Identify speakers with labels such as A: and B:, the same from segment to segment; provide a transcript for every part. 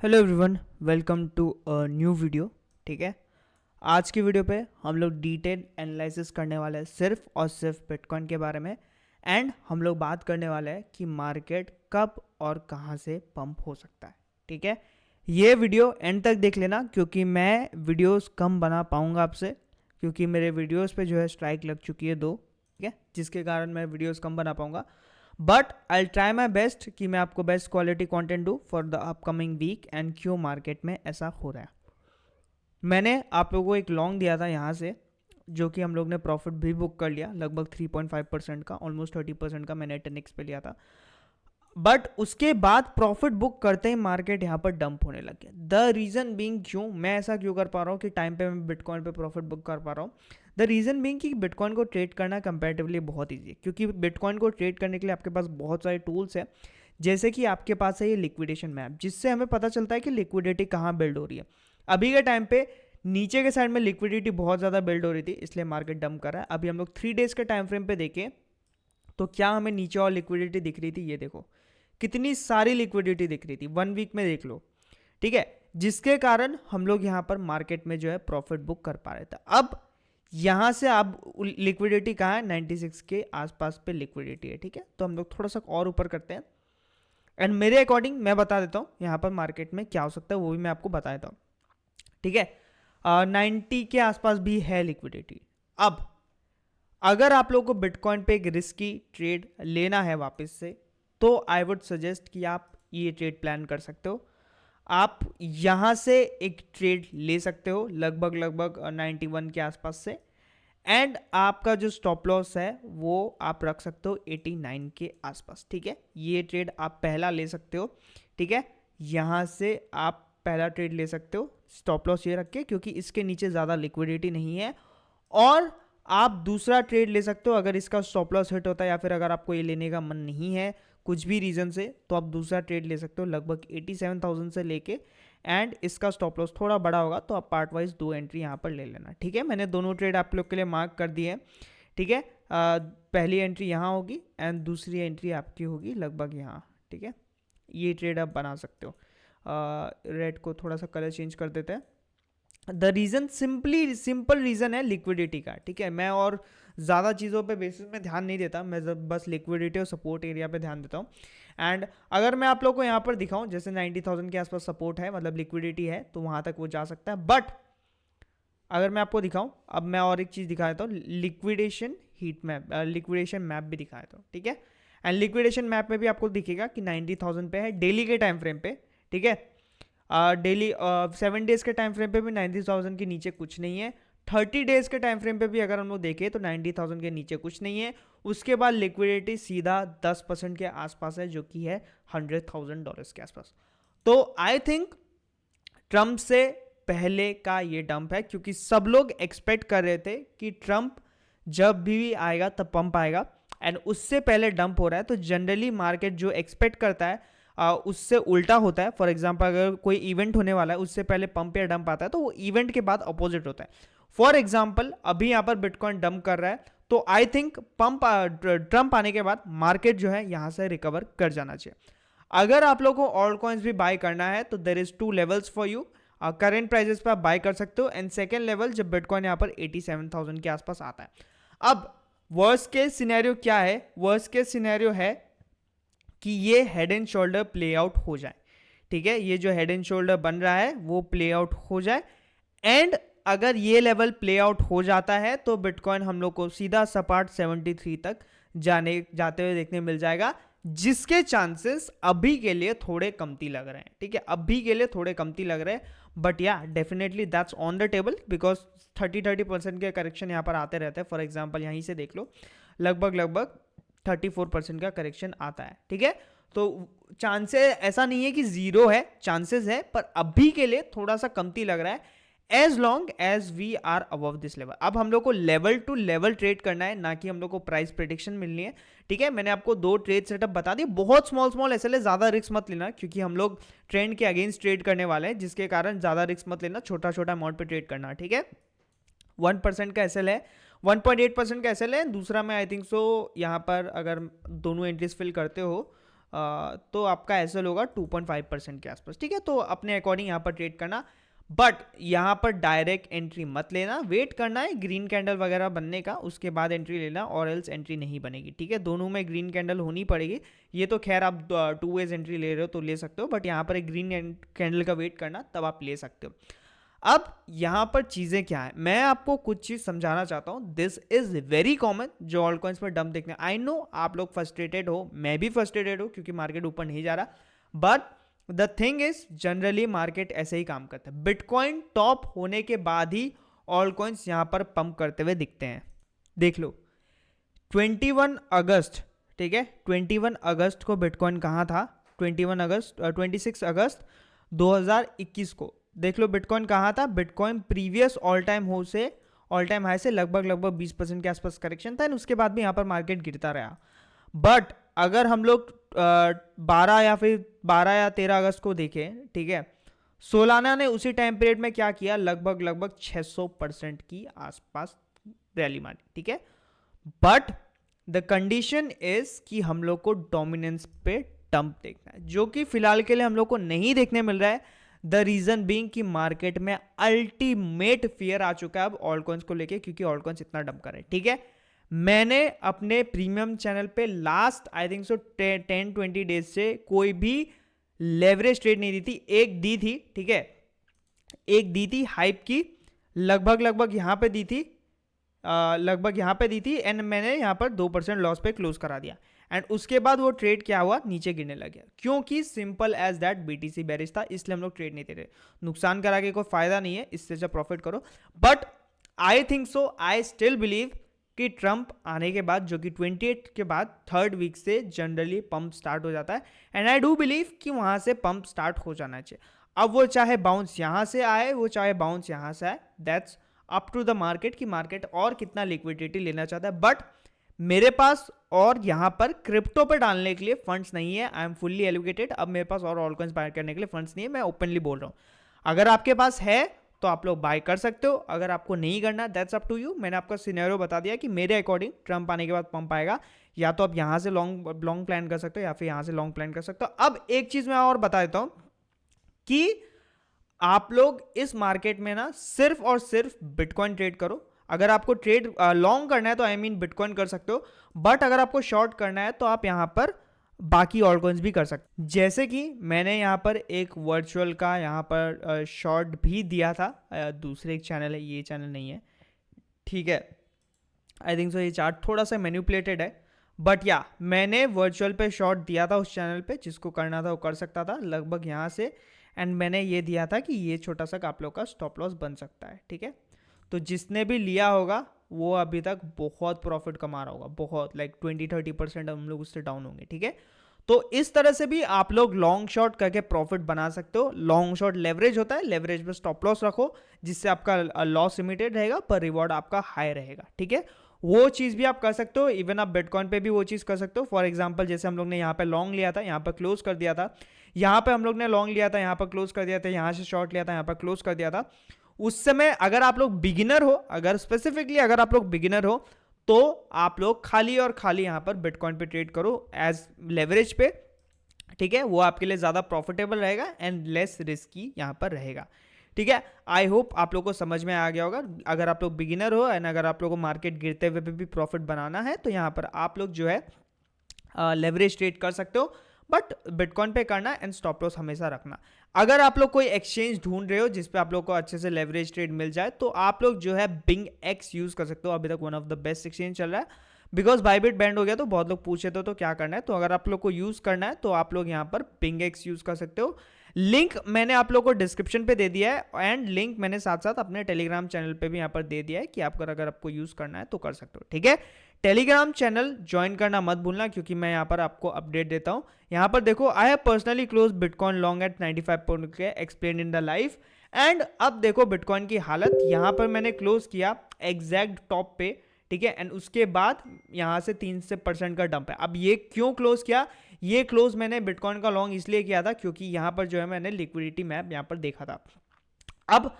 A: Hello everyone, welcome to a new video. ठीक है, आज की वीडियो पे हम लोग डिटेल एनालिसिस करने वाले हैं सिर्फ और सिर्फ बिटकॉइन के बारे में। एंड हम लोग बात करने वाले हैं कि मार्केट कब और कहाँ से पंप हो सकता है। ठीक है, ये वीडियो एंड तक देख लेना क्योंकि मैं वीडियोस कम बना पाऊँगा आपसे, क्योंकि मेरे वीडियोस पे जो है स्ट्राइक लग चुकी है 2। ठीक है, जिसके कारण मैं वीडियोस कम बना पाऊँगा, but I try my best कि मैं आपको बेस्ट क्वालिटी कंटेंट दूँ for the upcoming week. And क्यों मार्केट में ऐसा हो रहा है, मैंने आप लोगों को एक लॉन्ग दिया था यहाँ से, जो कि हम लोग ने प्रॉफिट भी बुक कर लिया, लगभग 3.5% का, ऑलमोस्ट 30% का मैंने 10x पे लिया था। बट उसके बाद प्रॉफिट बुक करते ही मार्केट यहाँ पर डंप होने लग गया। द रीज़न बीइंग, क्यों मैं ऐसा क्यों कर पा रहा हूँ कि टाइम पे मैं बिटकॉइन पे प्रॉफिट बुक कर पा रहा हूँ। द रीज़न बीइंग कि बिटकॉइन को ट्रेड करना कंपैरेटिवली बहुत ईजी है, क्योंकि बिटकॉइन को ट्रेड करने के लिए आपके पास बहुत सारे टूल्स हैं। जैसे कि आपके पास है ये लिक्विडेशन मैप, जिससे हमें पता चलता है कि लिक्विडिटी कहाँ बिल्ड हो रही है। अभी के टाइम पे नीचे के साइड में लिक्विडिटी बहुत ज़्यादा बिल्ड हो रही थी, इसलिए मार्केट डंप कर रहा है। अभी हम लोग 3 डेज़ के टाइम फ्रेम पे देखें तो क्या हमें नीचे और लिक्विडिटी दिख रही थी, ये देखो कितनी सारी लिक्विडिटी दिख रही थी, 1 वीक में देख लो। ठीक है, जिसके कारण हम लोग यहाँ पर मार्केट में जो है प्रॉफिट बुक कर पा रहे थे। अब यहाँ से अब लिक्विडिटी कहाँ है, 96 के आसपास पे लिक्विडिटी है। ठीक है, तो हम लोग थोड़ा सा और ऊपर करते हैं एंड मेरे अकॉर्डिंग मैं बता देता हूँ यहाँ पर मार्केट में क्या हो सकता है, वो भी मैं आपको बता देता हूँ। ठीक है, 90 के आसपास भी है लिक्विडिटी। अब अगर आप लोगों को बिटकॉइन पे एक रिस्की ट्रेड लेना है वापस से, तो आई वुड सजेस्ट कि आप ये ट्रेड प्लान कर सकते हो। आप यहाँ से एक ट्रेड ले सकते हो लगभग 91 के आसपास से, एंड आपका जो स्टॉप लॉस है वो आप रख सकते हो 89 के आसपास। ठीक है, ये ट्रेड आप पहला ले सकते हो। ठीक है, यहाँ से आप पहला ट्रेड ले सकते हो स्टॉप लॉस ये रख के, क्योंकि इसके नीचे ज़्यादा लिक्विडिटी नहीं है। और आप दूसरा ट्रेड ले सकते हो अगर इसका स्टॉप लॉस हिट होता है, या फिर अगर आपको ये लेने का मन नहीं है कुछ भी रीज़न से, तो आप दूसरा ट्रेड ले सकते हो लगभग 87,000 से लेके, एंड इसका स्टॉप लॉस थोड़ा बड़ा होगा तो आप पार्ट वाइज 2 एंट्री यहाँ पर ले लेना। ठीक है, मैंने दोनों ट्रेड आप लोग के लिए मार्क कर दिए हैं। ठीक है, पहली एंट्री यहाँ होगी एंड दूसरी एंट्री आपकी होगी लगभग यहाँ। ठीक है, ये ट्रेड आप बना सकते हो। रेड को थोड़ा सा कलर चेंज कर देते हैं। द रीज़न सिंपल रीज़न है लिक्विडिटी का। ठीक है, मैं और ज़्यादा चीज़ों पे बेसिस में ध्यान नहीं देता, मैं बस लिक्विडिटी और सपोर्ट एरिया पे ध्यान देता हूँ। एंड अगर मैं आप लोग को यहाँ पर दिखाऊं, जैसे 90,000 के आसपास सपोर्ट है, मतलब लिक्विडिटी है, तो वहाँ तक वो जा सकता है। बट अगर मैं आपको दिखाऊं, अब मैं और एक चीज़ दिखा देता हूँ, liquidation heat map, liquidation map भी दिखा देता हूँ। ठीक है, एंड लिक्विडेशन मैप में भी आपको दिखेगा कि 90,000 पे है डेली के टाइम फ्रेम पे। ठीक है, डेली 7 डेज के टाइम फ्रेम पे भी 90,000 के नीचे कुछ नहीं है। 30 डेज के टाइम फ्रेम पे भी अगर हम लोग देखें तो 90,000 के नीचे कुछ नहीं है। उसके बाद लिक्विडिटी सीधा 10% के आसपास है, जो कि है $100,000 के आसपास। तो आई थिंक ट्रम्प से पहले का ये डंप है, क्योंकि सब लोग एक्सपेक्ट कर रहे थे कि ट्रम्प जब भी आएगा तब पंप आएगा, एंड उससे पहले डंप हो रहा है। तो जनरली मार्केट जो एक्सपेक्ट करता है उससे उल्टा होता है। फॉर एग्जांपल अगर कोई इवेंट होने वाला है, उससे पहले पंप या डंप आता है, तो वो इवेंट के बाद अपोजिट होता है। फॉर एग्जांपल अभी यहाँ पर बिटकॉइन डंप कर रहा है, तो आई थिंक ट्रम्प आने के बाद मार्केट जो है यहाँ से रिकवर कर जाना चाहिए। अगर आप लोगों को ऑल्ट कॉइन्स भी बाय करना है तो there is 2 levels for you. Current prices पे आप बाय कर सकते हो, एंड सेकेंड लेवल जब बिटकॉइन यहाँ पर 87,000 के आसपास आता है। अब वर्स्ट केस सिनेरियो क्या है, वर्स्ट केस सिनेरियो है कि ये head and shoulder play out हो जाए। ठीक है, ये जो हेड एंड शोल्डर बन रहा है वो प्ले आउट हो जाए, एंड अगर ये लेवल प्ले आउट हो जाता है तो बिटकॉइन हम लोग को सीधा सपाट 73 तक जाते हुए देखने मिल जाएगा, जिसके चांसेस अभी के लिए थोड़े कमती लग रहे हैं। ठीक है, अभी के लिए थोड़े कमती लग रहे हैं, बट या definitely that's on the table, because 30% के करेक्शन यहाँ पर आते रहते हैं। फॉर एग्जाम्पल यहीं से देख लो, लगभग 34% का करेक्शन आता है। ठीक है, तो चांसेस ऐसा नहीं है कि जीरो है, चांसेस है, पर अभी के लिए थोड़ा सा कमती लग रहा है, as long as we are above this level. अब हम लोग को लेवल टू लेवल ट्रेड करना है, ना कि हम लोग को प्राइस प्रेडिक्शन मिलनी है। ठीक है, मैंने आपको 2 ट्रेड सेटअप बता दिए, बहुत स्मॉल ऐसे ज़्यादा रिस्क मत लेना, क्योंकि हम लोग ट्रेंड के अगेंस्ट ट्रेड करने वाले हैं, जिसके कारण ज़्यादा रिस्क मत लेना, छोटा अमाउंट पे ट्रेड करना। ठीक है, 1% का एसएल है, 1.8% का एसएल है। दूसरा में आई थिंक सो यहाँ पर अगर दोनों एंट्रीज फिल करते हो तो आपका एसएल होगा 2.5% के आसपास, ठीक है। तो अपने अकॉर्डिंग यहाँ पर ट्रेड करना, बट यहाँ पर डायरेक्ट एंट्री मत लेना, वेट करना है ग्रीन कैंडल वगैरह बनने का, उसके बाद एंट्री लेना, और एल्स एंट्री नहीं बनेगी, ठीक है। दोनों में ग्रीन कैंडल होनी पड़ेगी। ये तो खैर आप 2 वेज एंट्री ले रहे हो तो ले सकते हो, बट यहाँ पर एक ग्रीन कैंडल का वेट करना, तब आप ले सकते हो। अब यहाँ पर चीज़ें क्या है, मैं आपको कुछ चीज़ समझाना चाहता हूँ। दिस इज़ वेरी कॉमन जो ऑल्ट कॉइन्स पर डंप देखने, आई नो आप लोग फ्रस्ट्रेटेड हो, मैं भी फ्रस्ट्रेटेड हूँ क्योंकि मार्केट ऊपर नहीं जा रहा, but the thing is generally market ऐसे ही काम करता है। बिटकॉइन टॉप होने के बाद ही ऑल्ट कॉइन्स यहाँ पर पंप करते हुए दिखते हैं। देख लो 21 अगस्त, ठीक है, 21 अगस्त को बिटकॉइन कहाँ था, 26 अगस्त 2021 को देख लो बिटकॉइन कहाँ था। Bitcoin previous all time high से लगभग 20% के आसपास करेक्शन था, उसके बाद भी यहाँ पर मार्केट गिरता रहा। बट अगर हम लोग 12 या 13 अगस्त को देखें, ठीक है, सोलाना ने उसी टाइम पीरियड में क्या किया, लगभग 600% की आसपास रैली मारी, ठीक है। बट द कंडीशन इज कि हम लोग को डोमिनेंस पे डंप देखना है, जो कि फिलहाल के लिए हम लोग को नहीं देखने मिल रहा है। द रीजन बीइंग कि मार्केट में अल्टीमेट फियर आ चुका है अब ऑल्ट कॉइन्स को लेके, क्योंकि ऑल्ट कॉइन्स इतना डंप कर रहे हैं, ठीक है। मैंने अपने प्रीमियम चैनल पे last I think so 10-20 days से कोई भी लेवरेज ट्रेड नहीं दी थी, एक दी थी, ठीक है, एक दी थी हाइप की, लगभग यहाँ पे दी थी, एंड मैंने यहाँ पर 2% लॉस पे क्लोज करा दिया, एंड उसके बाद वो ट्रेड क्या हुआ, नीचे गिरने लग गया, क्योंकि simple as that BTC bearish था, इसलिए हम लोग ट्रेड नहीं दे रहे। नुकसान करा के कोई फायदा नहीं है, इससे जब प्रॉफिट करो। But I think so, I still believe कि ट्रंप आने के बाद, जो कि 28 के बाद 3rd वीक से जनरली पंप स्टार्ट हो जाता है, एंड आई डू बिलीव कि वहां से पंप स्टार्ट हो जाना चाहिए। अब वो चाहे बाउंस यहां से आए, वो चाहे बाउंस यहां से आए, that's up to the market कि मार्केट और कितना लिक्विडिटी लेना चाहता है। बट मेरे पास और यहाँ पर क्रिप्टो पे डालने के लिए फंड्स नहीं है, आई एम फुल्ली एलोकेटेड। अब मेरे पास और ऑल्ट कॉइन्स बाय करने के लिए फंड्स नहीं है, मैं ओपनली बोल रहा हूँ। अगर आपके पास है तो आप लोग बाय कर सकते हो, अगर आपको नहीं करना दैट्स अप टू यू। मैंने आपका सिनेरियो बता दिया कि मेरे अकॉर्डिंग ट्रंप आने के बाद पंप आएगा, या तो आप यहाँ से लॉन्ग प्लान कर सकते हो या फिर यहाँ से लॉन्ग प्लान कर सकते हो। अब एक चीज मैं और बता देता हूँ कि आप लोग इस मार्केट में ना सिर्फ और सिर्फ बिटकॉइन ट्रेड करो। अगर आपको ट्रेड लॉन्ग करना है तो आई मीन बिटकॉइन कर सकते हो, बट अगर आपको शॉर्ट करना है तो आप यहाँ पर बाकी ऑल्ट कॉइन्स भी कर सकते हो। जैसे कि मैंने यहाँ पर एक वर्चुअल का यहाँ पर शॉर्ट भी दिया था, दूसरे एक चैनल है, ये चैनल नहीं है, ठीक है। आई थिंक सो ये चार्ट थोड़ा सा मैनिपुलेटेड है, बट या मैंने वर्चुअल पे शॉर्ट दिया था उस चैनल पे, जिसको करना था वो कर सकता था लगभग यहाँ से, एंड मैंने ये दिया था कि ये छोटा सा आप लोग का स्टॉप लॉस बन सकता है, ठीक है। तो जिसने भी लिया होगा वो अभी तक बहुत प्रॉफिट कमा रहा होगा, बहुत लाइक 20-30% हम लोग उससे डाउन होंगे, ठीक है। तो इस तरह से भी आप लोग लॉन्ग शॉर्ट करके प्रॉफिट बना सकते हो। लॉन्ग शॉर्ट लेवरेज होता है, लेवरेज में स्टॉप लॉस रखो, जिससे आपका लॉस लिमिटेड रहेगा पर रिवॉर्ड आपका हाई रहेगा, ठीक है। वो चीज़ भी आप कर सकते हो, इवन आप बिटकॉइन पे भी वो चीज़ कर सकते हो। फॉर एग्जांपल जैसे हम लोग ने यहाँ पे लॉन्ग लिया था, यहाँ पर क्लोज कर दिया था, यहाँ पे हम लोग ने लॉन्ग लिया था, यहाँ पर क्लोज कर दिया था, यहाँ से शॉर्ट लिया था, यहाँ पर क्लोज कर दिया था। उस समय अगर आप लोग बिगिनर हो, अगर स्पेसिफिकली अगर आप लोग बिगिनर हो, तो आप लोग खाली और खाली यहाँ पर बिटकॉइन पे ट्रेड करो एज लेवरेज पे, ठीक है। वो आपके लिए ज़्यादा प्रॉफिटेबल रहेगा एंड लेस रिस्की यहाँ पर रहेगा, ठीक है। आई होप आप लोग को समझ में आ गया होगा। अगर आप लोग बिगिनर हो एंड अगर आप लोग को मार्केट गिरते हुए भी प्रॉफिट बनाना है, तो यहाँ पर आप लोग जो है लेवरेज ट्रेड कर सकते हो, बट बिटकॉइन पे करना एंड स्टॉप लॉस हमेशा रखना। अगर आप लोग कोई एक्सचेंज ढूंढ रहे हो जिसपे आप लोग को अच्छे से लेवरेज ट्रेड मिल जाए, तो आप लोग जो है बिंग एक्स यूज कर सकते हो। अभी तक one of the best exchange चल रहा है, बिकॉज बाइबिट बैंड हो गया तो बहुत लोग पूछे तो क्या करना है। तो अगर आप लोग को यूज करना है तो आप लोग यहाँ पर बिंग एक्स यूज कर सकते हो। लिंक मैंने आप लोग को डिस्क्रिप्शन पे दे दिया है, एंड लिंक मैंने साथ साथ अपने टेलीग्राम चैनल पे भी यहाँ पर दे दिया है कि आप अगर आपको यूज करना है तो कर सकते हो, ठीक है। टेलीग्राम चैनल ज्वाइन करना मत भूलना, क्योंकि मैं यहाँ पर आपको अपडेट देता हूँ। यहाँ पर देखो, I have personally close bitcoin long at 95 point के explain in the life, and अब देखो बिटकॉइन की हालत, यहाँ पर मैंने क्लोज किया एग्जैक्ट टॉप पे, ठीक है, एंड उसके बाद यहाँ से 3% का डंप है। अब ये क्यों क्लोज किया, ये क्लोज मैंने बिटकॉइन का लॉन्ग इसलिए किया था क्योंकि यहाँ पर जो है मैंने लिक्विडिटी मैप यहाँ पर देखा था। अब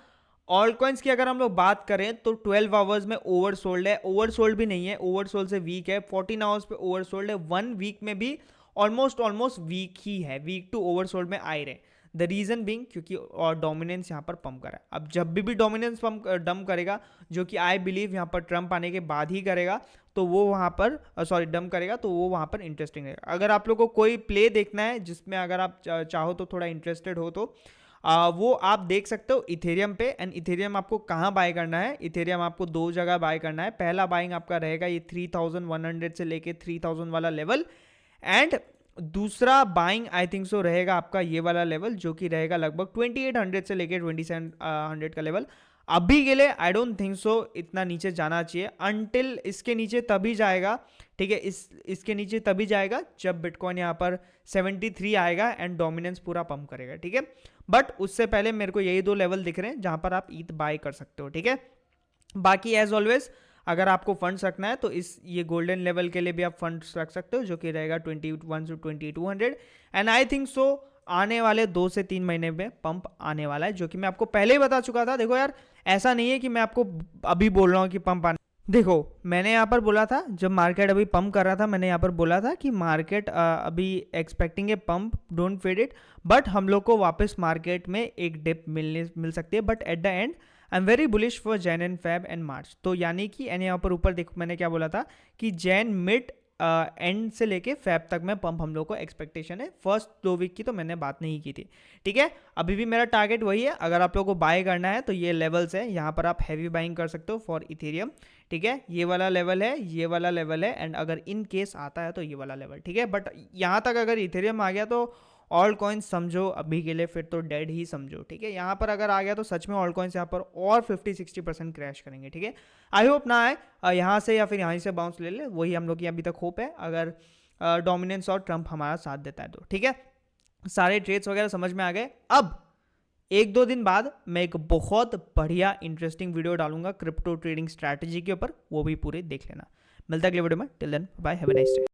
A: ऑल्ट कॉइन्स की अगर हम लोग बात करें तो 12 आवर्स में ओवरसोल्ड है, ओवरसोल्ड भी नहीं है, ओवरसोल्ड से वीक है, 14 आवर्स पे ओवरसोल्ड है, 1 वीक में भी ऑलमोस्ट वीक ही है, वीक टू ओवरसोल्ड में आ ही रहे। द रीजन बीइंग क्योंकि और डोमिनेंस यहाँ पर पंप करा है। अब जब भी डोमिनेंस पंप डंप करेगा, जो कि आई बिलीव यहाँ पर ट्रंप आने के बाद ही करेगा, तो वो वहाँ पर डंप करेगा, तो वो वहाँ पर इंटरेस्टिंग रहेगा। अगर आप लोग को कोई प्ले देखना है जिसमें अगर आप चाहो तो थोड़ा इंटरेस्टेड हो तो वो आप देख सकते हो इथेरियम पे। एंड इथेरियम आपको कहाँ बाय करना है? इथेरियम आपको 2 जगह बाय करना है। पहला बाइंग आपका रहेगा ये 3100 से लेके 3000 वाला लेवल, एंड दूसरा बाइंग आई थिंक सो रहेगा आपका ये वाला लेवल, जो कि रहेगा लगभग 2800 से लेके 2700 का लेवल। अभी के लिए आई डोंट थिंक सो इतना नीचे जाना चाहिए, अनटिल इसके नीचे तभी जाएगा, ठीक है, इसके नीचे तभी जाएगा जब बिटकॉइन यहाँ पर 73 आएगा एंड डोमिनेंस पूरा पंप करेगा, ठीक है। बट उससे पहले मेरे को यही 2 लेवल दिख रहे हैं जहां पर आप ईथ बाय कर सकते हो, ठीक है। बाकी एज ऑलवेज अगर आपको फंड्स रखना है तो इस ये गोल्डन लेवल के लिए भी आप फंड्स रख सकते हो, जो कि रहेगा 21 to 2200। And I think so आने वाले 2 से 3 महीने में पंप आने वाला है, जो कि मैं आपको पहले ही बता चुका था। देखो यार, ऐसा नहीं है कि मैं आपको अभी बोल रहा हूँ कि पंप आने। देखो, मैंने यहाँ पर बोला था जब मार्केट अभी पंप कर रहा था, मैंने यहाँ पर बोला था कि मार्केट अभी expecting a pump, don't fade it, but हम लोग को वापस मार्केट में एक डिप मिल सकती है। But at the end I am very bullish for Jan and Feb and March. तो यानी कि यहाँ पर ऊपर देखो मैंने क्या बोला था कि जैन मिड एंड से लेके फैब तक में पंप हम लोग को एक्सपेक्टेशन है। फर्स्ट 2 वीक की तो मैंने बात नहीं की थी, ठीक है। अभी भी मेरा टारगेट वही है। अगर आप लोगों को बाय करना है तो ये लेवल्स है, यहाँ पर आप हैवी बाइंग कर सकते हो फॉर इथेरियम, ठीक है। ये वाला लेवल है, ये वाला लेवल है, एंड अगर इन केस आता है तो ये वाला लेवल, ठीक है। बट यहाँ तक अगर इथेरियम आ गया तो ऑल कॉइन्स समझो अभी के लिए फिर तो डेड ही समझो, ठीक है। यहाँ पर अगर आ गया तो सच में ऑल कॉइन्स यहाँ पर और 50-60% क्रैश करेंगे, ठीक है। आई होप ना आए यहाँ से या फिर यहाँ से बाउंस ले ले, वही हम लोग की अभी तक होप है, अगर डोमिनेंस और ट्रंप हमारा साथ देता है तो, ठीक है। सारे ट्रेड्स वगैरह समझ में आ गए। अब 1-2 दिन बाद मैं एक बहुत बढ़िया इंटरेस्टिंग वीडियो डालूंगा क्रिप्टो ट्रेडिंग स्ट्रैटेजी के ऊपर, वो भी पूरे देख लेना। मिलता है अगले वीडियो में। Till then bye, have a nice day.